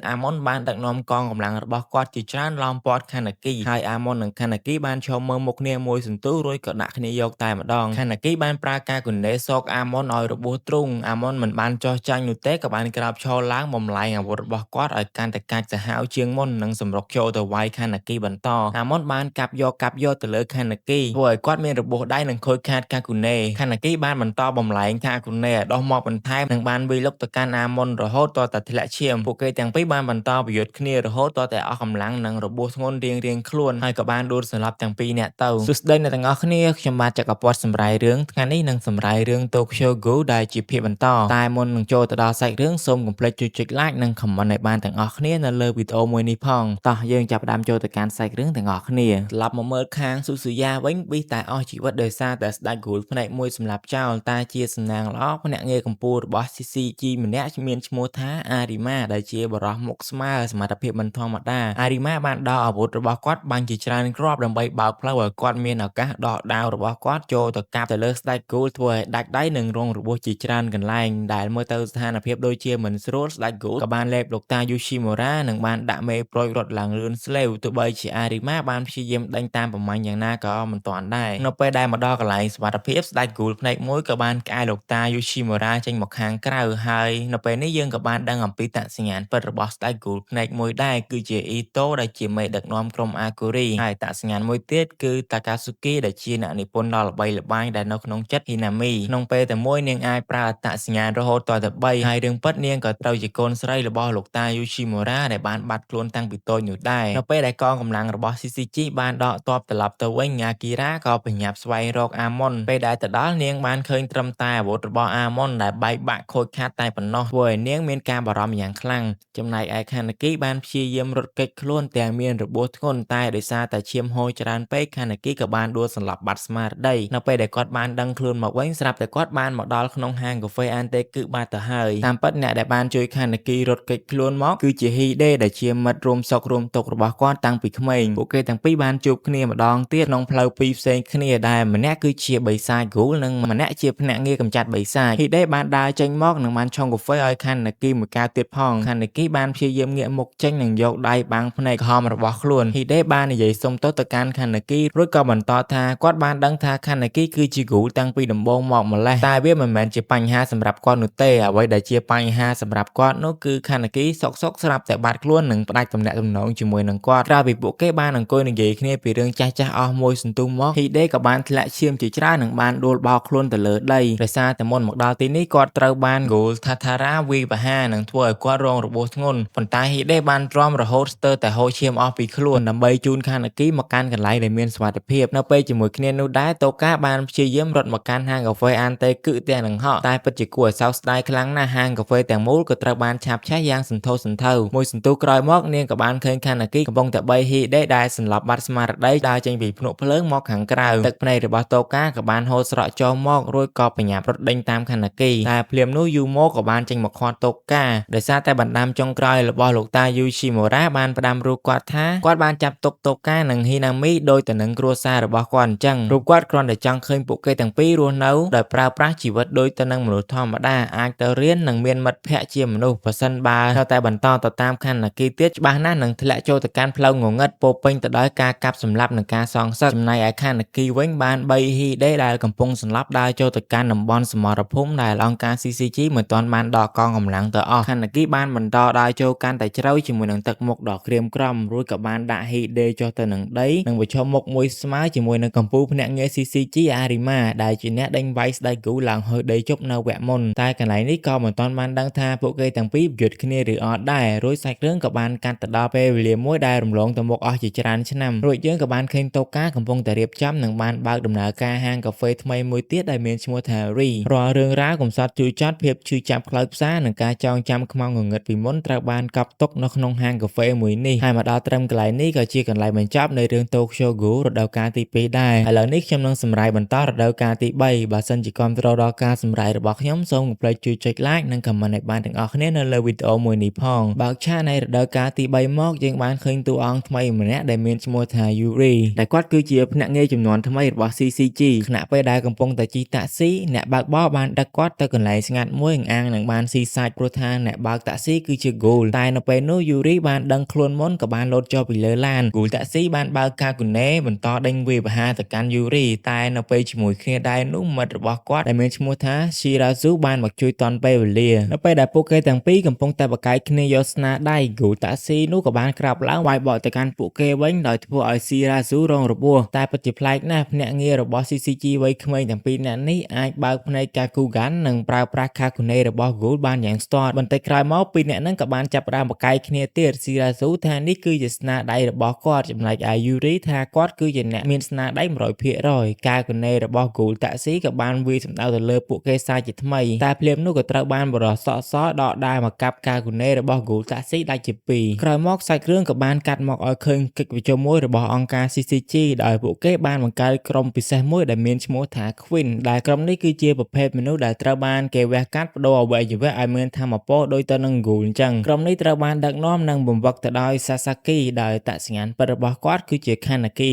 អាម៉ុនបានដឹកនាំកងកម្លាំងរបស់គាត់ជាច្រើនឡោមព័ទ្ធខានាគីហើយអាម៉ុននិងខានាគីបានឈរមើលមុខគ្នាមួយសន្ទុះរួចក៏ដាក់គ្នាយកតែម្ដងខានាគីបានប្រើការគណនេសោកអាម៉ុនឲ្យរបួសទ្រូងអាម៉ុនមិនបានចោះចាញ់នោះទេក៏បានក្រោកឈរឡើងបំលែងអាវុធរបស់គាត់ឲ្យកាន់តែកាចសាហាវជាងមុននិងសម្រុកចូលទៅវាយខានាគីបន្តអាម៉ុនបានកាប់យកទៅលើខានាគីធ្វើឲ្យគាត់មានរបួសដៃនិងខូចខាតការគណនេខានាគីបានបន្តបំលែងការគណនេឲ្យដោះមកបន្ថែមនិងបានវាយលុកទៅកាន់អាម៉ុនរហូតទាល់តែធ្លាក់ឈាមពួកគេទាំងពីរបានបន្តប្រយុទ្ធគ្នារហូតទាល់តែអស់កម្លាំងនិងរបួសធ្ងន់រៀងៗខ្លួនហើយក៏បានដួលសន្លប់ទាំងពីរនាក់ទៅសួស្តីអ្នកទាំងអស់គ្នាខ្ញុំបាទចក្រពត្តិសម្រាយរឿងថ្ងៃនេះនឹងសម្រាយរឿង Tokyo Ghoul ដែលជាភាគបន្តតែមុននឹងចូលទៅដល់សាច់រឿងសូមកុំភ្លេចជួយចុច like និង comment ឲ្យបានទាំងអស់គ្នានៅលើវីដេអូមួយនេះផងតោះយើងចាប់ផ្ដើមចូលទៅកាន់សាច់រឿងទាំងអស់គ្នាត្រឡប់មកមើលខាងស៊ូស៊ូយ៉ាវិញប៊ីតែអស់ជីវិតដោយសារតែស្ដេច Ghoul ផ្នែកមួយសម្រាប់ចោលតែជាសំណាងល្អភ្នាក់ងារកម្ពុជារបស់ CCG ម្នាក់មានឈ្មោះថាអារីម៉ាដែលជាបរិះមុខស្មើសមត្ថភាពមិនធម្មតាអារីម៉ាបានដោះអាវុធរបស់គាត់បាញ់ជាច្រើនគ្រាប់ដើម្បីបើកផ្លូវឲ្យគាត់មានឱកាសដកដាវរបស់គាត់ចូលទៅកាប់ទៅលើស្ដេច Ghoul ធ្វើឲ្យដាច់ដៃនិងរងរបួសជាច្រើនកន្លែងដែលមើលទៅស្ថានភាពដូចជាមិនស្រួលស្ដេច Ghoul ក៏បានលេបលោកតា Yoshimura និងបានដាក់មេប្រូចរត់ឡើងលឿនស្លេវទោះបីជាអារីម៉ាបានព្យាយាមដេញតាមប្រមាញ់យ៉ាងណាក៏មិនទាន់ដែរនៅពេលដែលមកដល់កន្លែងសុវត្ថិភាពស្ដេច Ghoul ផ្នែកមួយក៏បានក្អែលោកតា Yoshimura ចេញមកខាងក្រៅហើយនៅពេលនេះយើងក៏បានដឹងអំពីតសញ្ញាណពិតរបស់ស្ដេច Ghoul ផ្នែកមួយដែរគឺជាអ៊ីតូដែលជាមេដឹកនាំក្រុមអាគូរីហើយតសញ្ញាណមួយទៀតគឺ Takatsuki ដែលជាអ្នកនិពន្ធដ៏ល្បីល្បាញដែលនៅក្នុងចិត្ត Hinami ក្នុងពេលតែមួយនាងអាចប្រើអត្តសញ្ញាណរហូតដល់ទៅ3ហើយរឿងពិតនាងក៏ត្រូវជាកូនស្រីរបស់លោកតា Yoshimura ដែលបានបាត់ខ្លួនតាំងពីតូចនោះដែរនៅពេលដែលកងកម្លាំងរបស់ CCG បានដកទ័ពត្រឡប់ទៅវិញអាគីរ៉ាក៏បញ្ញាប់ស្វែងរកអាម៉ុនពេលដែលទៅដល់នាងបានឃើញត្រឹមតែអាវុធរបស់អាម៉ុនដែលបែកបាក់ខូចខាតតែប៉ុណ្ណោះធ្វើឲ្យនាងមានការបារម្ភយ៉ាងខ្លាំងចំណែកឯខានាគីបានព្យាយាមរត់គេចខ្លួនទាំងមានរបួសធ្ងន់តែដោយសារតែឈាមហូរច្រើនពេកខានាគីក៏បានដួលសន្លប់បាត់ស្មារតីនៅពេលដែលគាត់បានដឹងខ្លួនមកវិញស្រាប់តែគាត់បានមកដល់ក្នុងហាងកាហ្វេអានតេគឺបាត់ទៅហើយតាមពិតអ្នកដែលបានជួយខានាគីរត់គេចខ្លួនមកគឺជាហ៊ីដេដែលជាមិត្តរួមសុខរួមទុក្ខរបស់គាត់តាំងពីក្មេងពួកគេទាំងពីរបានជួបគ្នាម្ដងទៀតក្នុងផ្លូវពីរផ្សេងគ្នាដែលម្នាក់គឺជាបិសាច Ghoul និងម្នាក់ជាភ្នាក់ងារកម្ចាត់បិសាចហ៊ីដេបានដើរចេញមកនិងបានឆុងកាហ្វេឲ្យខានាគីមួយកែវទៀតផងខានាគីបានព្យាយាមងាកមុខចេញនិងយកដៃបាំងភ្នែកក្រហមរបស់ខ្លួនហ៊ីដេបាននិយាយសុំទោសទៅកាន់ខានាគីរួចក៏បន្តថាគាត់បានដឹងថាខានាគីគឺជា Ghoul តាំងពីដំបូងមកម្លេះតែវាមិនមែនជាបញ្ហាសម្រាប់គាត់នោះទេអ្វីដែលជាបញ្ហាសម្រាប់គាត់នោះគឺខានាគីសុកស្រាប់តែបាត់ខ្លួននិងផ្ដាច់ទំនាក់ទំនងជាមួយនឹងគាត់ក្រោយពីពួកគេបានអង្គុយនិយាយគ្នាពីរឿងចាស់អស់មួយសន្ទុះមកហ៊ីដេក៏បានធ្លាក់ឈាមជាច្រើននិងបានដួលបោកខ្លួនទៅលើដីដោយសារតែមុនមកដល់ទីនេះគាត់ត្រូវបាន Ghoul Tatara វាយប្រហារនិងធ្វើឲ្យគាត់រងរបួសធ្ងន់ប៉ុន្តែហ៊ីដេបានទ្រាំរហូតស្ទើរតែហូរឈាមអស់ពីខ្លួនដើម្បីជូនខានាគីមកកាន់កន្លែងដែលមានសុវត្ថិភាពនៅពេលជាមួយគ្នានោះដែរតូកាបានព្យាយាមរត់មកកាន់ហាងកាហ្វេអានតេគឺទាំងនឹងហក់តែពិតជាគួរឲ្យសោកស្ដាយខ្លាំងណាស់ហាងកាហ្វេទាំងមូលក៏ត្រូវបានឆាបឆេះយ៉ាងសន្ធោសន្ធៅមួយសន្ទុះក្រោយមកនាងក៏បានឃើញខានាគីកំពុងតែបីហ៊ីដេដែលសន្លប់បាត់ស្មារតីដើរចេញពីភ្នក់ភ្លើងមកខាងក្រៅទឹកភ្នែករបស់តូកាក៏បានហូរស្រក់ចុះមករួចក៏បញ្ញាប់រត់ដេញតាមខានាគីតែភ្លាមនោះយូម៉ូក៏បានចេញមកខាត់តូកាដោយសារតែបណ្ដាំចុងក្រោយរបស់លោកតា Yoshimura បានផ្ដាំរូបគាត់ថាគាត់បានចាប់ទុកតូកានិងហ៊ីណាមីដោយទៅនឹងគ្រួសាររបស់គាត់អញ្ចឹងរូបគាត់គ្រាន់តែចង់ឃើញពួកគេទាំងពីររស់នៅដោយប្រើប្រាស់ជីវិតដូចទៅនឹងមនុស្សធម្មតាអាចទៅរៀននិងមានមិត្តភ័ក្តិជាមនុស្សប្រសិនបើនៅតែបន្តទៅតាមខានាគីទៀតច្បាស់ណាស់នឹងធ្លាក់ចូលទៅកាន់ផ្លូវងងឹតពោពេញទៅដោយការកាប់សម្លាប់និងការសងសឹកចំណែកឯខានាគីវិញបានបីហ៊ីដេដែលកំពុងសន្លប់ដើរចូលទៅកាន់តំបន់សមរភូមិដែលអង្គការ CCG មិនទាន់បានដកកងកម្លាំងទៅអស់ខានាគីបានបន្តដើរចូលកាន់តែជ្រៅជាមួយនឹងទឹកមុខដ៏ក្រៀមក្រំរួចក៏បានដាក់ហ៊ីដេចុះទៅនឹងដីនិងប្រឈមមុខមួយស្មើជាមួយនឹងកម្ពុជាភ្នាក់ងារ CCG អារីម៉ាដែលជាអ្នកដេញវាយស្ដេច Ghoul ឡើងហុយដីជប់នៅវគ្គមុនតែកន្លែងនេះក៏មិនទាន់បានដឹងថាពួកគេទាំងពីរប្រយុទ្ធគ្នាឬអត់ដែររួចសាច់រឿងក៏បានកាត់ទៅដល់ពេលវេលាមួយដែលរំលងទៅមុខអស់ជាច្រើនឆ្នាំរួចយើងក៏បានឃើញតូកាកំពុងតែរៀបចំនិងបានបើកដំណើរការហាងកាហ្វេថ្មីមួយទៀតដែលមានឈ្មោះថា Ri រាល់រឿងរ៉ាវកំសត់ជូរចត់ភាពឈឺចាប់ផ្លូវផ្សារនិងការចងចាំខ្មៅងងឹតពីមុនត្រូវបានកប់ទុកនៅក្នុងហាងកាហ្វេមួយនេះហើយមកដល់ត្រឹមកន្លែងនេះក៏ជាកន្លែងបញ្ចប់នៃរឿង Tokyo Ghoul រដូវកាលទី2ដែរឥឡូវនេះខ្ញុំនឹងសម្រាយបន្តរដូវកាលទី3បើសិនជាគាំទ្រដល់ការសម្រាយរបស់ខ្ញុំសូមកុំភ្លេចជួយចុច like និង comment ឲ្យបានទាំងអស់គ្នានៅលើវីដេអូមួយនេះផងបើកឆាកនៃរដូវកាលទី3មកយើងបានឃើញតួអង្គថ្មីម្នាក់ដែលមានឈ្មោះថា Yuri ដែលគាត់គឺជាភ្នាក់ងារជំនាន់ថ្មីរបស់ CCG ខណៈពេលដែលកំពុងតែជិះតាក់ស៊ីអ្នកបើកបរបានដឹកគាត់ទៅកន្លែងស្ងាត់មួយអាងនឹងបានស៊ីសាច់ព្រោះថាអ្នកបើកតាក់ស៊ីគឺជា Ghoul Ghoul តែនៅពេលនោះ Yuri បានដឹងខ្លួនមុនក៏បានលោតចុះពីលើឡាន Ghoul Taxi បានបើក Kagune បន្តដេញវាយប្រហារទៅកាន់ Yuri តែនៅពេលជាមួយគ្នាដែរនោះមិត្តរបស់គាត់ដែលមានឈ្មោះថា Shirazu បានមកជួយទាន់ពេលវេលានៅពេលដែលពួកគេទាំងពីរកំពុងតែបកាយគ្នាយកស្នាដៃ Ghoul Taxi នោះក៏បានក្រាបឡើងវាយបកទៅកាន់ពួកគេវិញដោយធ្វើឲ្យ Shirazu រងរបួសតែពិតជាប្លែកណាស់ភ្នាក់ងាររបស់ CCG វ័យក្មេងទាំងពីរនាក់នេះអាចបើកភ្នែក Kakugan និងប្រើប្រាស់ Kagune របស់ Ghoul បានយ៉ាងស្ទាត់បន្តិចក្រោយមកពីរនាក់ហ្នឹងក៏បានចាប់ផ្ដើមបកាយគ្នាទៀត Shirazu ថានេះគឺជាស្នាដៃរបស់គាត់ចំណែកឯ Yuri ថាគាត់គឺជាអ្នកមានស្នាដៃ 100% Kagune របស់ Ghoul Taxi ក៏បានវាយសម្ដៅទៅលើពួកគេសារជាថ្មីតែភ្លាមនោះក៏ត្រូវបានបរិសុទ្ធសដកដាលមកកាប់ Kagune របស់ Ghoul Taxi ដាច់ជាពីរក្រោយមកសាច់រឿងក៏បានកាត់មកឲ្យឃើញកិច្ចប្រជុំមួយរបស់អង្គការ CCG ដោយពួកគេបានបង្កើតក្រុមពិសេសមួយដែលមានឈ្មោះថា Queen ដែលក្រុមនេះគឺជាប្រភេទមនុស្សដែលត្រូវបានគេវះកាត់បដូរអវយវៈឲ្យមានថាមពលដូចទៅនឹង Ghoul អញ្ចឹងក្រុមនេះត្រូវបានដឹកនាំនិងបង្វឹកទៅដោយ Sasaki ដោយអត្តសញ្ញាណពិតរបស់គាត់គឺជា Kaneki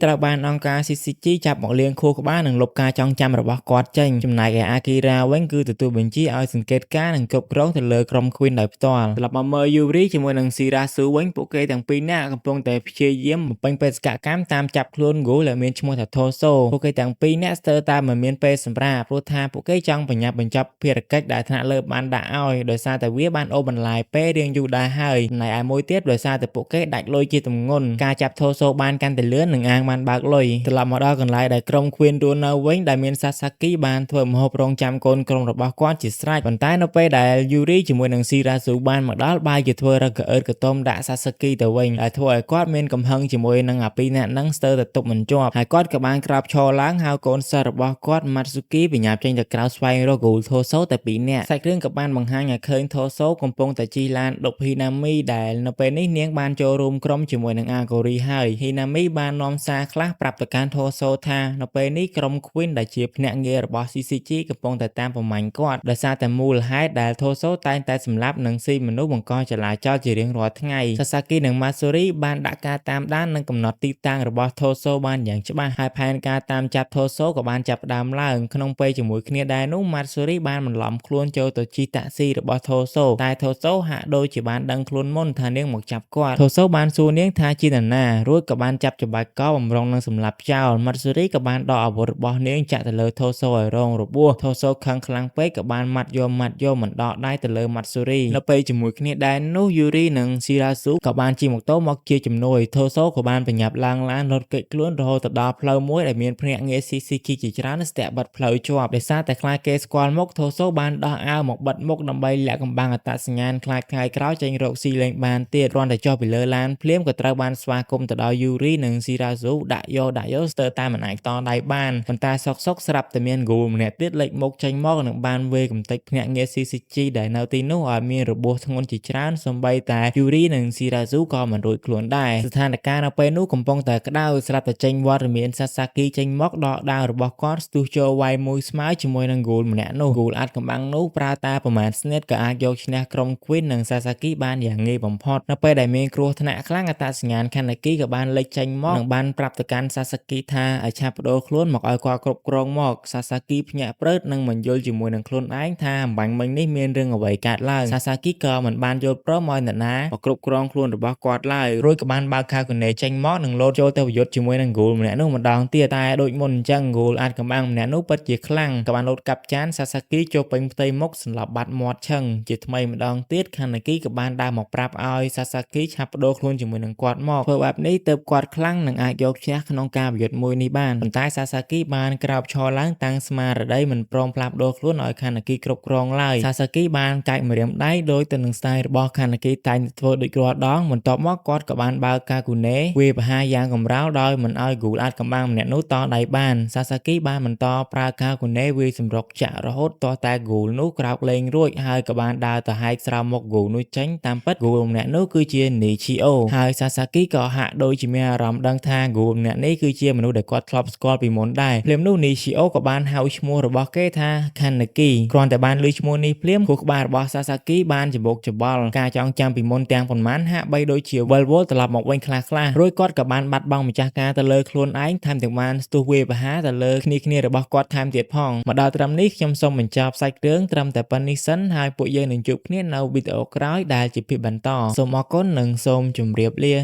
ត្រូវបានអង្គការ CCG ចាប់មកលាងខួរក្បាលនិងលុបការចងចាំរបស់គាត់ចេញចំណែកឯ Akira វិញគឺទទួលបញ្ជាឲ្យសង្កេតការនិងគ្រប់គ្រងទៅលើក្រុម Queen ដោយផ្ទាល់ត្រឡប់មកមើល Yuri ជាមួយនឹង Shirazu វិញពួកគេទាំងពីរនាក់កំពុងតែព្យាយាមបំពេញបេសកកម្មតាមចាប់ខ្លួន Ghoul ដែលមានឈ្មោះថា Toso ពួកគេទាំងពីរនាក់ស្ទើរតែមិនមានពេលសម្រាប់ព្រោះថាពួកគេចង់បញ្ញាប់បញ្ចប់ភារកិច្ចដែលថ្នាក់លើបានដាក់ឲ្យដោយសារតែវាបានអូសបន្លាយពេលរៀងយូរដែរហើយណែឯមួយទៀតដោយសារតែពួកគេដាច់លុយជាទម្ងន់ការចាប់ Toso បានកាន់តែលឿននិងអាងបានបើកលុយត្រឡប់មកដល់កន្លែងដែលក្រុម Queen រស់នៅវិញដែលមាន Sasaki បានធ្វើម្ហូបរងចាំកូនក្រុមរបស់គាត់ជាស្រេចប៉ុន្តែនៅពេលដែល Yuri ជាមួយនឹង Shirazu បានមកដល់បាយជាធ្វើរកអឺតកតុំដាក់ Sasaki ទៅវិញដែលធ្វើឲ្យគាត់មានកំហឹងជាមួយនឹងអាពីរនាក់ហ្នឹងស្ទើរតែទប់មិនជាប់ហើយគាត់ក៏បានក្រោកឈរឡើងហៅកូនសិស្សរបស់គាត់ Matsuki បញ្ញាប់ចេញទៅក្រៅស្វែងរក Ghoul Toso តែពីរនាក់សាច់រឿងក៏បានបង្ហាញឲ្យឃើញ Toso កំពុងតែជិះឡានដប់ Hinami ដែលនៅពេលនេះនាងបានចូលរួមក្រុមជាមួយនឹង Agori ហើយ Hinami បាននាំសារខ្លះប្រាប់ទៅកាន់ Toso ថានៅពេលនេះក្រុម Queen ដែលជាភ្នាក់ងាររបស់ CCG កំពុងតែតាមប្រមាញ់គាត់ដោយសារតែមូលហេតុដែល Toso តែងតែសម្លាប់និងស៊ីមនុស្សបង្កចលាចលជារៀងរាល់ថ្ងៃ Sasaki និង Matsuri បានដាក់ការតាមដាននិងកំណត់ទីតាំងរបស់ Toso បានយ៉ាងច្បាស់ហើយផែនការតាមចាប់ Toso ក៏បានចាប់ផ្ដើមឡើងក្នុងពេលជាមួយគ្នាដែរនោះ Matsuri បានបន្លំខ្លួនចូលទៅជិះតាក់ស៊ីរបស់ Toso តែ Toso ហាក់ដូចជាបានដឹងខ្លួនមុនថានាងមកចាប់គាត់ Toso បានសួរនាងថាជានរណារួចក៏បានចាប់ច្បាច់កបំរុងនឹងសម្លាប់ចោល Matsuri ក៏បានដកអាវុធរបស់នាងចាក់ទៅលើ Toso ឲ្យរងរបួស Toso ខឹងខ្លាំងពេកក៏បានម៉ាត់យកមិនដកដៃទៅលើ Matsuri នៅពេលជាមួយគ្នាដែរនោះ Yuri និង Shirazu ក៏បានជិះម៉ូតូមកជាជំនួយ Toso ក៏បានបញ្ញាប់ឡើងឡានរត់គេចខ្លួនរហូតទៅដល់ផ្លូវមួយដែលមានភ្នាក់ងារ CCG ជាច្រើនស្ទាក់បិទផ្លូវជាប់ដោយសារតែខ្លាចគេស្គាល់មុខ Toso បានដោះអាវមកបិទមុខដើម្បីលាក់កំបាំងអត្តសញ្ញាណខ្លាចថ្ងៃក្រោយចេញរកស៊ីលេងបានទៀតគ្រាន់តែចុះពីលើឡានភ្លាមក៏ត្រូវបានស្វាគមន៍ទៅដល់ Yuri និង Shirazu ដាក់យកស្ទើរតែមិនអាចតដៃបានប៉ុន្តែសុកស្រាប់តែមាន Ghoul ម្នាក់ទៀតលេចមុខចេញមកនិងបានវេកំទេចភ្នាក់ងារ CCG ដែលនៅទីនោះឲ្យមានរបួសធ្ងន់ជាច្រើនសូម្បីតែ Yuri និង Shirazu ក៏មិនរួចខ្លួនដែរស្ថានភាពនៅពេលនោះកំពុងតែក្តៅស្រាប់តែចេញវត្តមាន Sasaki ចេញមកដកដាវរបស់គាត់ស្ទុះចូលវាយមួយស្មើជាមួយនឹង Ghoul ម្នាក់នោះ Ghoul អាចកំបាំងនោះប្រើតែប្រមាណស្និតក៏អាចយកឈ្នះក្រុម Queen និង Sasaki បានយ៉ាងងាយបំផុតនៅពេលដែលមានគ្រោះថ្នាក់ខ្លាំងអត្តសញ្ញាណ Kaneki ក៏បានលេចចេញមកនិងបានប្រាប់ទៅកាន់ Sasaki ថាឲ្យឆាប់បដូរខ្លួនមកឲ្យគាត់គ្រប់គ្រងមក Sasaki ភ្ញាក់ព្រឺតនិងមិនយល់ជាមួយនឹងខ្លួនឯងថាអំបញ្ញមិញនេះមានរឿងអ្វីកើតឡើង Sasaki ក៏មិនបានយល់ព្រមឲ្យនរណាមកគ្រប់គ្រងខ្លួនរបស់គាត់ឡើយរួចក៏បានបើក Kagune ចេញមកនិងលោតចូលទៅប្រយុទ្ធជាមួយនឹង Ghoul ម្នាក់នោះម្ដងទៀតតែដូចមុនអញ្ចឹង Ghoul អាចកំបាំងម្នាក់នោះពិតជាខ្លាំងក៏បានលោតកាប់ចាន Sasaki ចូលពេញផ្ទៃមុខសម្លាប់បាត់មាត់ឈឹងជាថ្មីម្ដងទៀត Kaneki ក៏បានដើរមកប្រាប់ឲ្យ Sasaki ឆាប់បដូរខ្លួនជាមួយនឹងគាត់មកធ្វើបែបនេះទើបគាត់ខ្លាំងនិងអាចយកឈ្នះក្នុងការប្រយុទ្ធមួយនេះបានប៉ុន្តែ Sasaki បានក្រោកឈរឡើងតាំងស្មារតីមិនព្រមផ្លាស់ប្ដូរខ្លួនឲ្យ Kaneki គ្រប់គ្រងឡើយ Sasaki បានកាច់ម្រាមដៃដោយទៅនឹងស្ទាយរបស់ Kaneki តែងធ្វើដូចរាល់ដងបន្ទាប់មកគាត់ក៏បានបើក Kagune វាយប្រហារយ៉ាងកំរោលដោយមិនឲ្យ Ghoul អាចកំបាំងម្នាក់នោះតដៃបាន Sasaki បានបន្តប្រើ Kagune វាយសម្រុកចាក់រហូតទាស់តែ Ghoul នោះក្រោកលេងរួចហើយក៏បានដើរទៅហែកស្រោមមុខ Ghoul នោះចេញតាមពិត Ghoul ម្នាក់នោះគឺជា Nichio ហើយ Sasaki ក៏ហាក់ដូចជាមានអារម្មណ៍ដឹងថា Ghoul ម្នាក់នេះគឺជាមនុស្សដែលគាត់ធ្លាប់ស្គាល់ពីមុនដែរភ្លាមនោះ Nichio ក៏បានហៅឈ្មោះរបស់គេថា Kaneki គ្រាន់តែបានឮឈ្មោះនេះភ្លាមខួរក្បាលរបស់ Sasaki បានច្បុកច្បល់ការចងចាំពីមុនទាំងប៉ុន្មានហាក់បីដូចជាវិលវល់ត្រឡប់មកវិញខ្លះរួចគាត់ក៏បានបាត់បង់ម្ចាស់ការទៅលើខ្លួនឯងថែមទាំងបានស្ទុះវាយប្រហារទៅលើគ្នារបស់គាត់ថែមទៀតផងមកដល់ត្រឹមនេះខ្ញុំសូមបញ្ចប់សាច់រឿងត្រឹមតែប៉ុណ្្នេះសិនហើយពួកយើងនឹងជួបគ្នានៅវីដេ ដេអូក្រោយដែលជាភាពបន្តសូមអរគុណនិងសូមជម្រាបលា